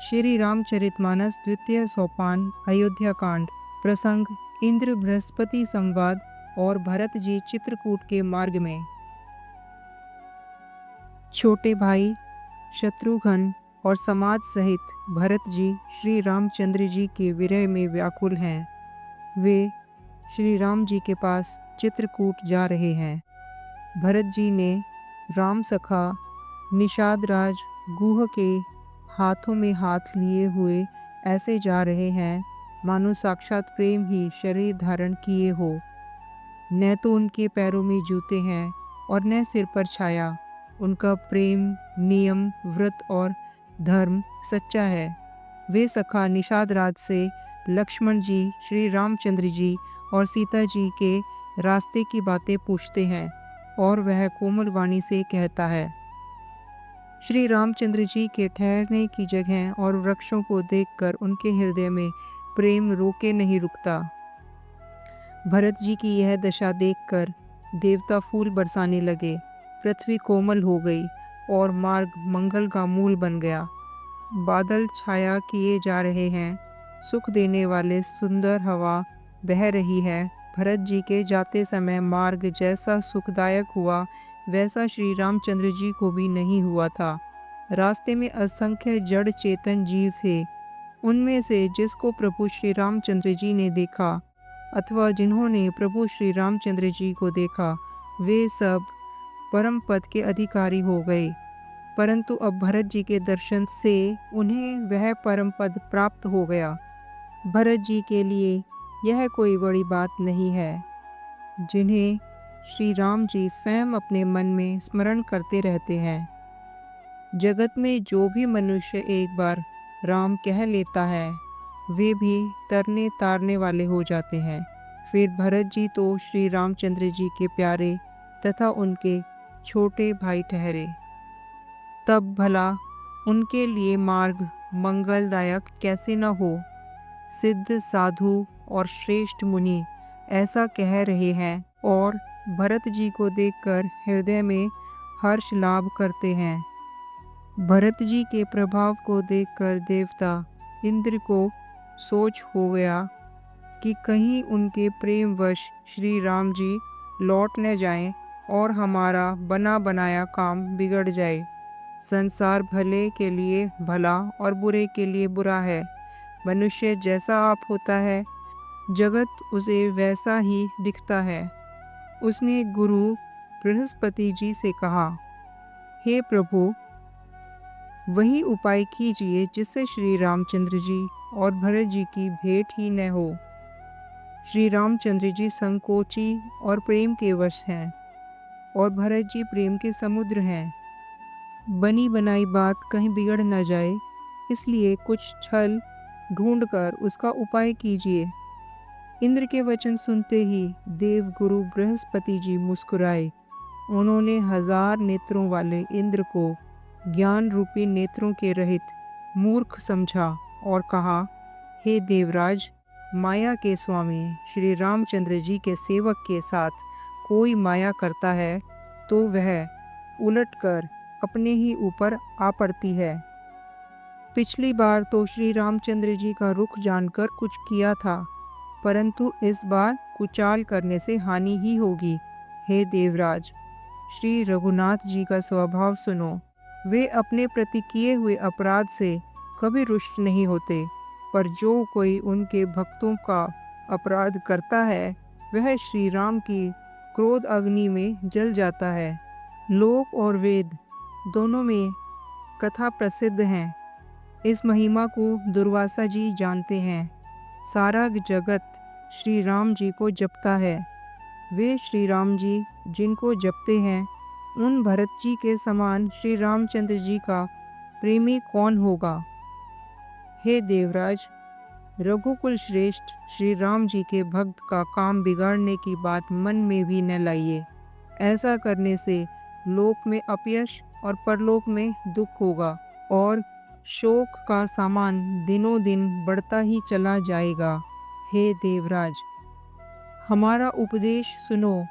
श्री रामचरितमानस द्वितीय सोपान अयोध्या कांड। प्रसंग इंद्र बृहस्पति संवाद और भरत जी चित्रकूट के मार्ग में। छोटे भाई शत्रुघ्न और समाज सहित भरत जी श्री रामचंद्र जी के विरह में व्याकुल हैं। वे श्री राम जी के पास चित्रकूट जा रहे हैं। भरत जी ने राम सखा निषाद राज गुह के हाथों में हाथ लिए हुए ऐसे जा रहे हैं मानो साक्षात प्रेम ही शरीर धारण किए हो। न तो उनके पैरों में जूते हैं और न सिर पर छाया। उनका प्रेम नियम व्रत और धर्म सच्चा है। वे सखा निषाद राज से लक्ष्मण जी श्री रामचंद्र जी और सीता जी के रास्ते की बातें पूछते हैं और वह कोमल वाणी से कहता है। श्री रामचंद्र जी के ठहरने की जगह और वृक्षों को देखकर उनके हृदय में प्रेम रोके नहीं रुकता। भरत जी की यह दशा देखकर देवता फूल बरसाने लगे। पृथ्वी कोमल हो गई और मार्ग मंगल का मूल बन गया। बादल छाया किए जा रहे हैं। सुख देने वाले सुंदर हवा बह रही है। भरत जी के जाते समय मार्ग जैसा सुखदायक हुआ वैसा श्री रामचंद्र जी को भी नहीं हुआ था। रास्ते में असंख्य जड़ चेतन जीव थे। उनमें से जिसको प्रभु श्री रामचंद्र जी ने देखा अथवा जिन्होंने प्रभु श्री रामचंद्र जी को देखा वे सब परम पद के अधिकारी हो गए। परंतु अब भरत जी के दर्शन से उन्हें वह परम पद प्राप्त हो गया। भरत जी के लिए यह कोई बड़ी बात नहीं है, जिन्हें श्री राम जी स्वयं अपने मन में स्मरण करते रहते हैं। जगत में जो भी मनुष्य एक बार राम कह लेता है वे भी तरने तारने वाले हो जाते हैं। फिर भरत जी तो श्री रामचंद्र जी के प्यारे तथा उनके छोटे भाई ठहरे। तब भला उनके लिए मार्ग मंगलदायक कैसे न हो। सिद्ध साधु और श्रेष्ठ मुनि ऐसा कह रहे हैं और भरत जी को देखकर हृदय में हर्ष लाभ करते हैं। भरत जी के प्रभाव को देखकर देवता इंद्र को सोच हो गया कि कहीं उनके प्रेमवश श्री राम जी लौट न जाएं और हमारा बना बनाया काम बिगड़ जाए। संसार भले के लिए भला और बुरे के लिए बुरा है। मनुष्य जैसा आप होता है जगत उसे वैसा ही दिखता है। उसने गुरु बृहस्पति जी से कहा, हे प्रभु, वही उपाय कीजिए जिससे श्री रामचंद्र जी और भरत जी की भेंट ही न हो। श्री रामचंद्र जी संकोची और प्रेम के वश हैं और भरत जी प्रेम के समुद्र हैं। बनी बनाई बात कहीं बिगड़ न जाए, इसलिए कुछ छल ढूंढकर उसका उपाय कीजिए। इंद्र के वचन सुनते ही देव गुरु बृहस्पति जी मुस्कुराए। उन्होंने 1000 नेत्रों वाले इंद्र को ज्ञान रूपी नेत्रों के रहित मूर्ख समझा और कहा, हे देवराज, माया के स्वामी श्री रामचंद्र जी के सेवक के साथ कोई माया करता है तो वह उलटकर अपने ही ऊपर आ पड़ती है। पिछली बार तो श्री रामचंद्र जी का रुख जानकर कुछ किया था, परंतु इस बार कुचाल करने से हानि ही होगी। हे देवराज, श्री रघुनाथ जी का स्वभाव सुनो। वे अपने प्रति किए हुए अपराध से कभी रुष्ट नहीं होते, पर जो कोई उनके भक्तों का अपराध करता है वह श्री राम की क्रोध अग्नि में जल जाता है। लोक और वेद दोनों में कथा प्रसिद्ध है। इस महिमा को दुर्वासा जी जानते हैं। सारा जगत श्री राम जी को जपता है। वे श्री राम जी जिनको जपते हैं उन भरत जी के समान श्री रामचंद्र जी का प्रेमी कौन होगा। हे देवराज, रघुकुल श्रेष्ठ श्री राम जी के भक्त का काम बिगाड़ने की बात मन में भी न लाइए। ऐसा करने से लोक में अपयश और परलोक में दुख होगा और शोक का सामान दिनों दिन बढ़ता ही चला जाएगा। हे देवराज, हमारा उपदेश सुनो।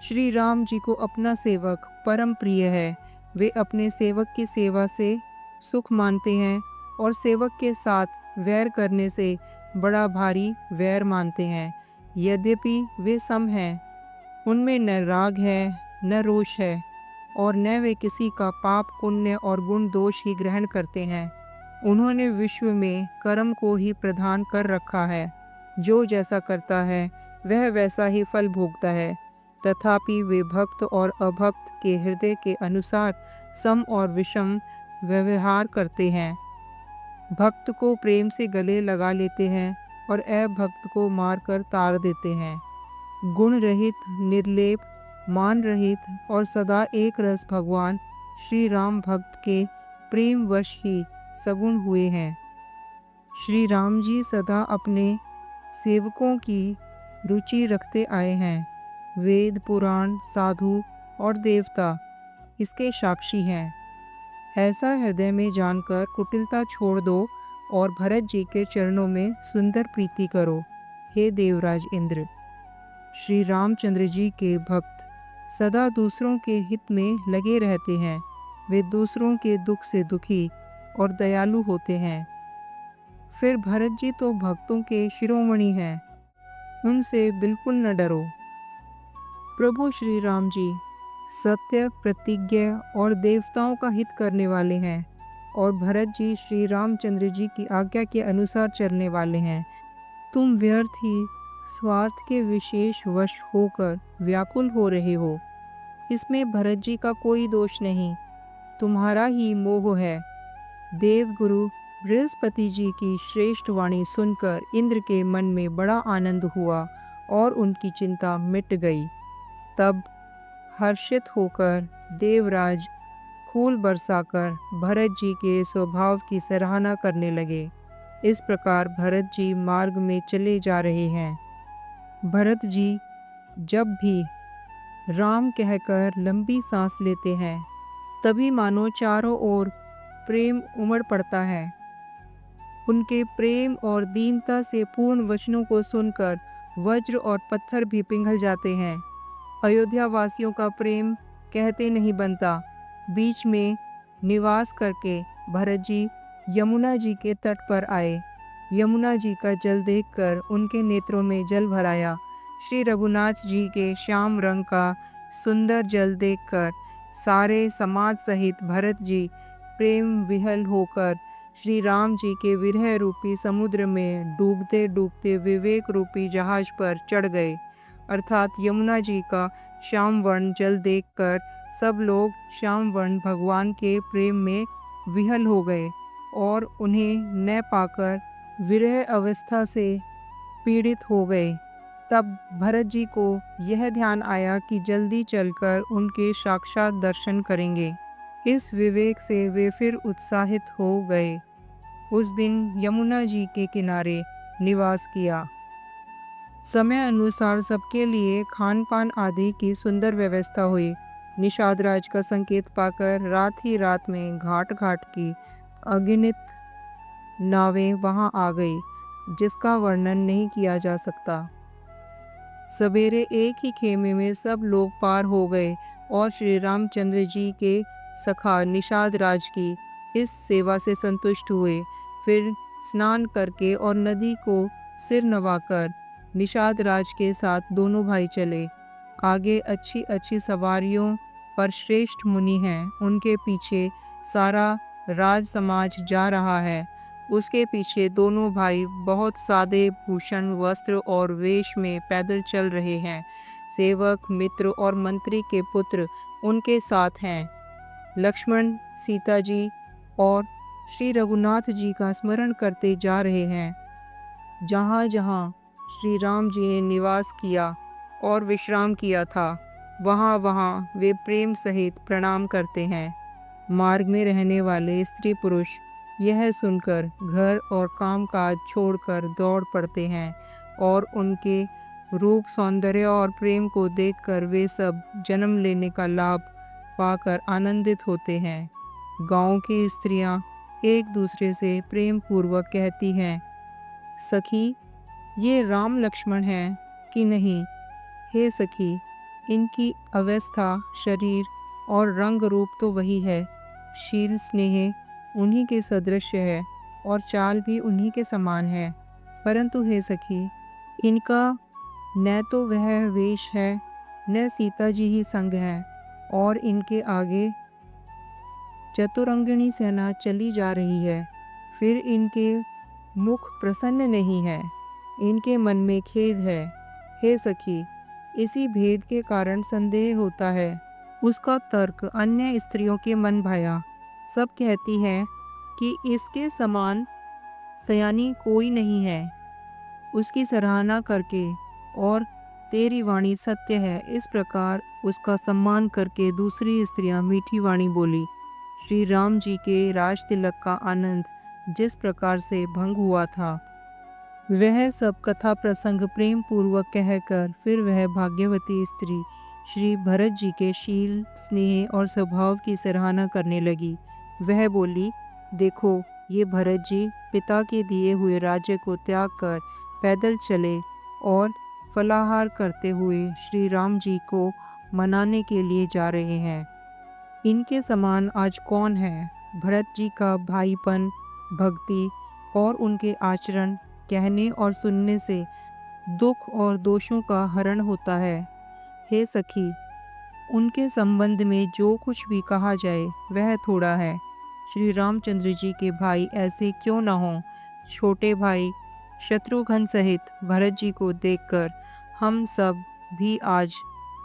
श्री राम जी को अपना सेवक परम प्रिय है। वे अपने सेवक की सेवा से सुख मानते हैं और सेवक के साथ वैर करने से बड़ा भारी वैर मानते हैं। यद्यपि वे सम हैं, उनमें न राग है न रोष है, और न वे किसी का पाप पुण्य और गुण दोष ही ग्रहण करते हैं। उन्होंने विश्व में कर्म को ही प्रधान कर रखा है। जो जैसा करता है वह वैसा ही फल भोगता है। तथापि वे भक्त और अभक्त के हृदय के अनुसार सम और विषम व्यवहार करते हैं। भक्त को प्रेम से गले लगा लेते हैं और अभक्त को मारकर ताड़ देते हैं। गुण रहित, निर्लेप, मान रहित और सदा एक रस भगवान श्री राम भक्त के प्रेम वश ही सगुण हुए हैं। श्री राम जी सदा अपने सेवकों की रुचि रखते आए हैं। वेद, पुराण, साधु और देवता इसके साक्षी हैं। ऐसा हृदय में जानकर कुटिलता छोड़ दो और भरत जी के चरणों में सुंदर प्रीति करो। हे देवराज इंद्र, श्री रामचंद्र जी के भक्त सदा दूसरों के हित में लगे रहते हैं। वे दूसरों के दुख से दुखी और दयालु होते हैं। फिर भरत जी तो भक्तों के शिरोमणि हैं, उनसे बिल्कुल न डरो। प्रभु श्री राम जी सत्य, प्रतिज्ञा और देवताओं का हित करने वाले हैं, और भरत जी श्री रामचंद्र जी की आज्ञा के अनुसार चलने वाले हैं। तुम व्यर्थ ही स्वार्थ के विशेष वश होकर व्याकुल हो रहे हो। इसमें भरत जी का कोई दोष नहीं, तुम्हारा ही मोह है। देवगुरु बृहस्पति जी की श्रेष्ठ वाणी सुनकर इंद्र के मन में बड़ा आनंद हुआ और उनकी चिंता मिट गई। तब हर्षित होकर देवराज फूल बरसाकर भरत जी के स्वभाव की सराहना करने लगे। इस प्रकार भरत जी मार्ग में चले जा रहे हैं। भरत जी जब भी राम कहकर लंबी सांस लेते हैं, तभी मानो चारों ओर प्रेम उमड़ पड़ता है। उनके प्रेम और दीनता से पूर्ण वचनों को सुनकर वज्र और पत्थर भी पिघल जाते हैं। अयोध्या वासियों का प्रेम कहते नहीं बनता। बीच में निवास करके भरत जी यमुना जी के तट पर आए। यमुना जी का जल देखकर उनके नेत्रों में जल भर आया। श्री रघुनाथ जी के श्याम रंग का सुंदर जल देखकर सारे समाज सहित भरत जी प्रेम विहल होकर श्री राम जी के विरह रूपी समुद्र में डूबते डूबते विवेक रूपी जहाज पर चढ़ गए। अर्थात यमुना जी का श्याम वर्ण जल देखकर सब लोग श्याम वर्ण भगवान के प्रेम में विहल हो गए और उन्हें न पाकर विरह अवस्था से पीड़ित हो गए। तब भरत जी को यह ध्यान आया कि जल्दी चलकर उनके साक्षात दर्शन करेंगे। इस विवेक से वे फिर उत्साहित हो गए। उस दिन यमुना जी के किनारे निवास किया। समय अनुसार सबके लिए खान पान आदि की सुंदर व्यवस्था हुई। निषाद राज का संकेत पाकर रात ही रात में घाट घाट की अगिनत नावें वहां आ गई, जिसका वर्णन नहीं किया जा सकता। सवेरे एक ही खेमे में सब लोग पार हो गए और श्री रामचंद्र जी के सखा निषाद राज की इस सेवा से संतुष्ट हुए। फिर स्नान करके और नदी को सिर नवाकर निषाद राज के साथ दोनों भाई चले। आगे अच्छी अच्छी सवारियों पर श्रेष्ठ मुनि हैं, उनके पीछे सारा राज समाज जा रहा है। उसके पीछे दोनों भाई बहुत सादे भूषण, वस्त्र और वेश में पैदल चल रहे हैं। सेवक, मित्र और मंत्री के पुत्र उनके साथ हैं। लक्ष्मण, सीता जी और श्री रघुनाथ जी का स्मरण करते जा रहे हैं। जहाँ जहाँ श्री राम जी ने निवास किया और विश्राम किया था, वहाँ वहाँ वे प्रेम सहित प्रणाम करते हैं। मार्ग में रहने वाले स्त्री पुरुष यह सुनकर घर और कामकाज छोड़कर दौड़ पड़ते हैं और उनके रूप, सौंदर्य और प्रेम को देखकर वे सब जन्म लेने का लाभ पाकर आनंदित होते हैं। गांव की स्त्रियां एक दूसरे से प्रेम पूर्वक कहती हैं, सखी, ये राम लक्ष्मण हैं कि नहीं? हे सखी, इनकी अवस्था, शरीर और रंग रूप तो वही है। शील स्नेह उन्हीं के सदृश है। और चाल भी उन्हीं के समान है। परंतु हे सखी, इनका न तो वह वेश है, न सीता जी ही संग है, और इनके आगे चतुरंगिणी सेना चली जा रही है। फिर इनके मुख प्रसन्न नहीं है, इनके मन में खेद है। हे सखी, इसी भेद के कारण संदेह होता है। उसका तर्क अन्य स्त्रियों के मन भाया। सब कहती हैं कि इसके समान सयानी कोई नहीं है। उसकी सराहना करके और तेरी वाणी सत्य है, इस प्रकार उसका सम्मान करके दूसरी स्त्रियां मीठी वाणी बोली। श्री राम जी के राज तिलक का आनंद जिस प्रकार से भंग हुआ था, वह सब कथा प्रसंग प्रेम पूर्वक कहकर फिर वह भाग्यवती स्त्री श्री भरत जी के शील, स्नेह और स्वभाव की सराहना करने लगी। वह बोली, देखो, ये भरत जी पिता के दिए हुए राज्य को त्याग कर पैदल चले और फलाहार करते हुए श्री राम जी को मनाने के लिए जा रहे हैं। इनके समान आज कौन है? भरत जी का भाईपन, भक्ति और उनके आचरण कहने और सुनने से दुख और दोषों का हरण होता है। हे सखी, उनके संबंध में जो कुछ भी कहा जाए वह थोड़ा है। श्री रामचंद्र जी के भाई ऐसे क्यों न हों? छोटे भाई शत्रुघ्न सहित भरत जी को देखकर हम सब भी आज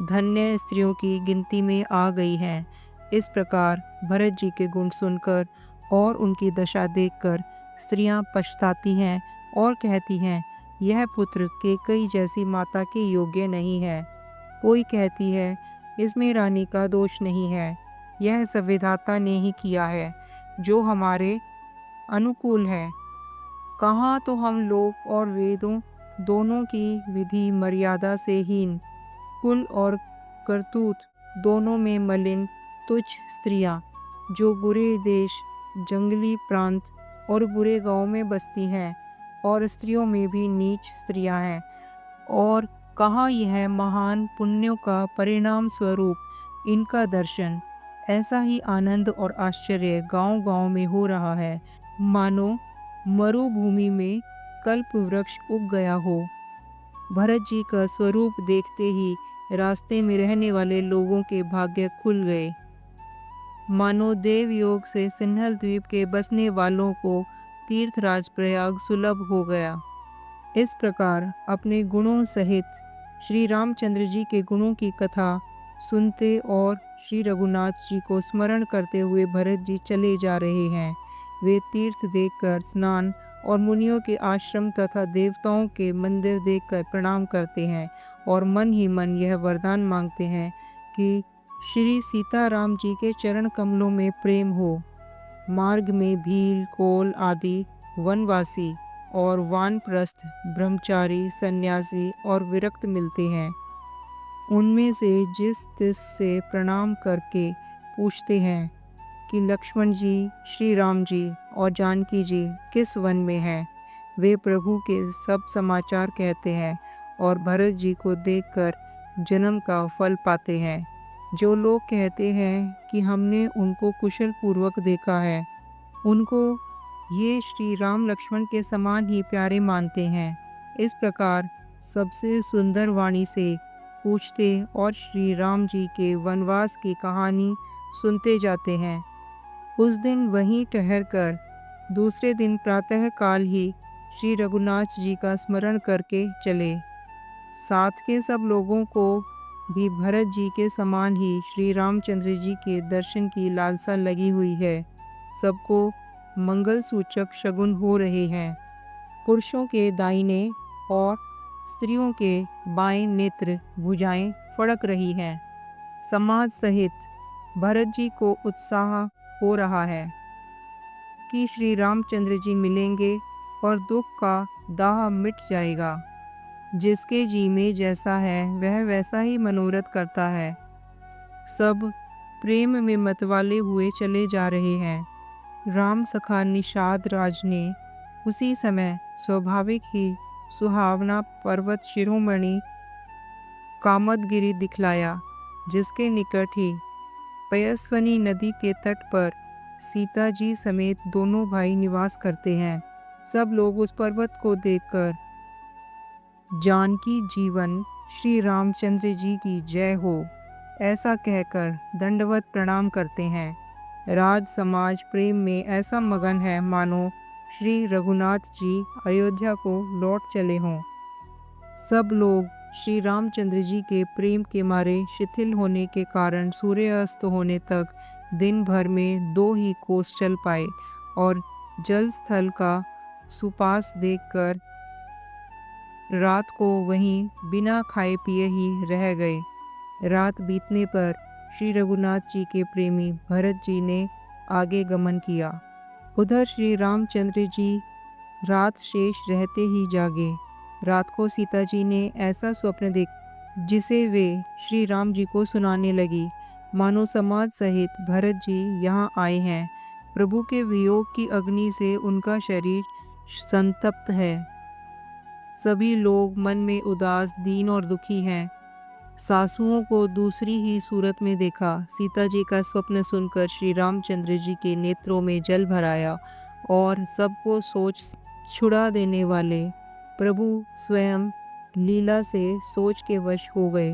धन्य स्त्रियों की गिनती में आ गई हैं। इस प्रकार भरत जी के गुण सुनकर और उनकी दशा देखकर स्त्रियां पछताती हैं और कहती हैं, यह पुत्र कैकेयी जैसी माता के योग्य नहीं है। कोई कहती है, इसमें रानी का दोष नहीं है, यह संविधाता ने ही किया है जो हमारे अनुकूल है। कहाँ तो हम लोक और वेदों दोनों की विधि मर्यादा से हीन, कुल और करतूत दोनों में मलिन तुच्छ स्त्रियां, जो बुरे देश, जंगली प्रांत और बुरे गांव में बसती हैं, और स्त्रियों में भी नीच स्त्रियां हैं। और कहाँ यह महान पुण्यों का परिणाम स्वरूप इनका दर्शन, ऐसा ही आनंद और आश्चर्य गांव-गांव में हो रहा है, मानो मरुभूमि में कल्प वृक्ष उग गया हो। भरत जी का स्वरूप देखते ही रास्ते में रहने वाले लोगों के भाग्य खुल गए, मानो देवयोग से सिन्हल द्वीप के बसने वालों को तीर्थराज प्रयाग सुलभ हो गया। इस प्रकार अपने गुणों सहित श्री रामचंद्र जी के गुणों की कथा सुनते और श्री रघुनाथ जी को स्मरण करते हुए भरत जी चले जा रहे हैं। वे तीर्थ देखकर स्नान और मुनियों के आश्रम तथा देवताओं के मंदिर देखकर प्रणाम करते हैं और मन ही मन यह वरदान मांगते हैं कि श्री सीताराम जी के चरण कमलों में प्रेम हो। मार्ग में भील, कोल आदि वनवासी और वानप्रस्थ, ब्रह्मचारी, सन्यासी और विरक्त मिलते हैं। उनमें से जिस तिस से प्रणाम करके पूछते हैं कि लक्ष्मण जी, श्री राम जी और जानकी जी किस वन में हैं, वे प्रभु के सब समाचार कहते हैं और भरत जी को देखकर जन्म का फल पाते हैं। जो लोग कहते हैं कि हमने उनको कुशल पूर्वक देखा है, उनको ये श्री राम लक्ष्मण के समान ही प्यारे मानते हैं। इस प्रकार सबसे सुंदर वाणी से पूछते और श्री राम जी के वनवास की कहानी सुनते जाते हैं। उस दिन वहीं ठहरकर दूसरे दिन प्रातः काल ही श्री रघुनाथ जी का स्मरण करके चले। साथ के सब लोगों को भी भरत जी के समान ही श्री रामचंद्र जी के दर्शन की लालसा लगी हुई है। सबको मंगल सूचक शगुन हो रहे हैं। पुरुषों के दाहिने और स्त्रियों के बाएं नेत्र भुजाएं फड़क रही हैं। समाज सहित भरत जी को उत्साह हो रहा है कि श्री रामचंद्र जी मिलेंगे और दुख का दाह मिट जाएगा। जिसके जी में जैसा है वह वैसा ही मनोरथ करता है। सब प्रेम में मतवाले हुए चले जा रहे हैं। राम सखा निषाद राज ने उसी समय स्वाभाविक ही सुहावना पर्वत शिरोमणि कामदगिरि दिखलाया, जिसके निकट ही पयस्विनी नदी के तट पर सीता जी समेत दोनों भाई निवास करते हैं। सब लोग उस पर्वत को देखकर जानकी जीवन श्री रामचंद्र जी की जय हो ऐसा कहकर दंडवत प्रणाम करते हैं। राज समाज प्रेम में ऐसा मगन है मानो श्री रघुनाथ जी अयोध्या को लौट चले हों। सब लोग श्री रामचंद्र जी के प्रेम के मारे शिथिल होने के कारण सूर्यास्त होने तक दिन भर में 2 ही कोस चल पाए और जल स्थल का सुपास देखकर रात को वहीं बिना खाए पिए ही रह गए। रात बीतने पर श्री रघुनाथ जी के प्रेमी भरत जी ने आगे गमन किया। उधर श्री रामचंद्र जी रात शेष रहते ही जागे। रात को सीता जी ने ऐसा स्वप्न देख जिसे वे श्री राम जी को सुनाने लगी। मानो समाज सहित भरत जी यहाँ आए हैं। प्रभु के वियोग की अग्नि से उनका शरीर संतप्त है। सभी लोग मन में उदास, दीन और दुखी हैं। सासुओं को दूसरी ही सूरत में देखा। सीता जी का स्वप्न सुनकर श्री रामचंद्र जी के नेत्रों में जल भर आया और सबको सोच छुड़ा देने वाले प्रभु स्वयं लीला से सोच के वश हो गए।